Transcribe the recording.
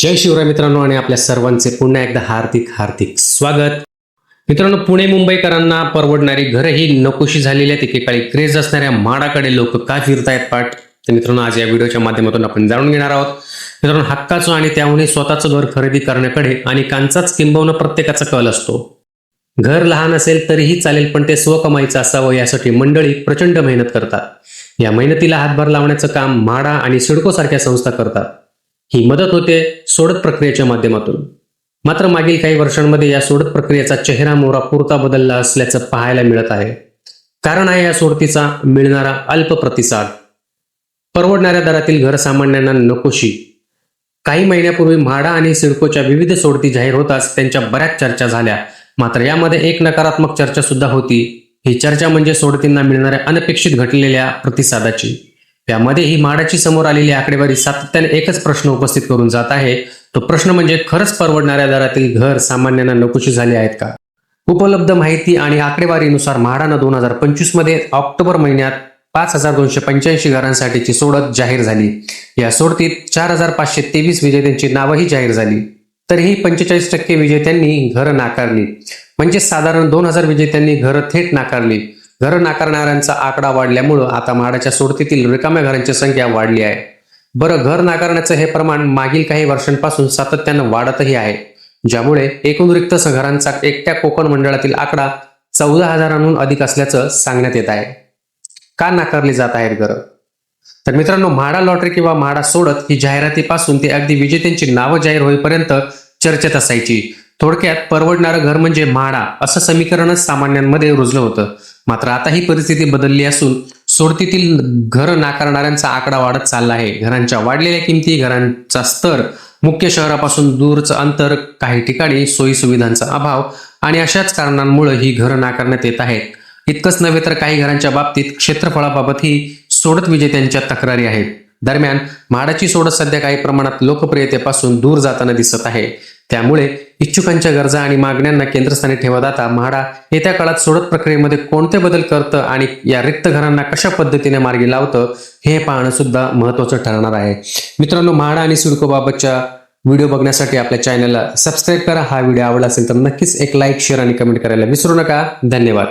जय शिवराय मित्रांनो आणि आपल्या सर्वांचे पुन्हा एकदा हार्दिक हार्दिक स्वागत. मित्रांनो, पुणे मुंबईकरांना परवडणारी घरही नकोशी झालेली आहेत. एकेकाळी क्रेज असणाऱ्या म्हाडाकडे लोक का फिरतायत पाठ, तर मित्रांनो आज या व्हिडिओच्या माध्यमातून आपण जाणून घेणार आहोत. मित्रांनो, हक्काचं आणि त्याहूनही स्वतःचं घर खरेदी करण्याकडे अनेकांचाच किंबहुना प्रत्येकाचा कल असतो. घर लहान असेल तरीही चालेल, पण ते स्वकमाईचं असावं यासाठी मंडळी प्रचंड मेहनत करतात. या मेहनतीला हातभार लावण्याचं काम म्हाडा आणि सिडको सारख्या संस्था करतात. ही मदत होते सोडत प्रक्रियेच्या माध्यमातून. मात्र मागील काही वर्षांमध्ये या सोडत प्रक्रियेचा चेहरा मोहरा पुरता बदलला असल्याचं पाहायला मिळत आहे. कारण आहे या सोडतीचा मिळणारा अल्प प्रतिसाद. परवडणाऱ्या दरातील घर सामान्यांना नकोशी. काही महिन्यापूर्वी म्हाडा आणि सिडकोच्या विविध सोडती जाहीर होताच त्यांच्या बऱ्याच चर्चा झाल्या. मात्र यामध्ये एक नकारात्मक चर्चा सुद्धा होती. ही चर्चा म्हणजे सोडतींना मिळणाऱ्या अनपेक्षित घटलेल्या प्रतिसादाची. त्यामध्ये ही म्हाडाची समोर आलेली आकडेवारी सातत्याने एकच प्रश्न उपस्थित करून जात आहे. तो प्रश्न म्हणजे खरंच परवडणाऱ्या दरातील घर सामान्यांना नकोशी झाले आहेत का? उपलब्ध माहिती आणि आकडेवारीनुसार म्हाडानं 2025 मध्ये ऑक्टोबर महिन्यात 5285 घरांसाठीची सोडत जाहीर झाली. या सोडतीत 4523 विजेत्यांची नावही जाहीर झाली. तरीही 45% विजेत्यांनी घरं नाकारली. म्हणजे साधारण 2000 विजेत्यांनी घरं थेट नाकारली. घरं नाकारणाऱ्यांचा आकडा वाढल्यामुळं आता म्हाडाच्या सोडतीतील रिकाम्या घरांची संख्या वाढली आहे. बरं, घर नाकारण्याचं हे प्रमाण मागील काही वर्षांपासून सातत्यानं वाढतही आहे, ज्यामुळे एकूण रिक्त घरांचा एकट्या कोकण मंडळातील आकडा 14,000हून अधिक असल्याचं सांगण्यात येत आहे. का नाकारली जात आहेत घरं? तर मित्रांनो, म्हाडा लॉटरी किंवा म्हाडा सोडत ही जाहिरातीपासून ते अगदी विजेत्यांची नावं जाहीर होईपर्यंत चर्चेत असायची. थोडक्यात परवडणारं घर म्हणजे म्हाडा असं समीकरणच सामान्यांमध्ये रुजलं होतं. मात्र आता ही परिस्थिती बदलली असून सोडतीतील घरं नाकारणाऱ्यांचा आकडा वाढत चालला आहे. घरांच्या वाढलेल्या किमती, घरांचा स्तर, मुख्य शहरापासून दूरचं अंतर, काही ठिकाणी सोयी सुविधांचा अभाव आणि अशाच कारणांमुळे ही घरं नाकारण्यात येत आहेत. इतकंच नव्हे तर काही घरांच्या बाबतीत क्षेत्रफळाबाबतही सोडत विजेत्यांच्या तक्रारी आहेत. दरम्यान म्हाडाची सोडत सध्या काही प्रमाणात लोकप्रियतेपासून दूर जाताना दिसत आहे. त्यामुळे इच्छुकांच्या गरजा आणि मागण्यांना केंद्रस्थानी ठेवत आता म्हाडा येत्या काळात सोडत प्रक्रियेमध्ये कोणते बदल करतं आणि या रिक्त घरांना कशा पद्धतीने मार्गी लावतं हे पाहणं सुद्धा महत्त्वाचं ठरणार आहे. मित्रांनो, म्हाडा आणि सिडको बाबतच्या व्हिडिओ बघण्यासाठी आपल्या चॅनलला सबस्क्राईब करा. हा व्हिडिओ आवडला असेल तर नक्कीच एक लाईक, शेअर आणि कमेंट करायला विसरू नका. धन्यवाद.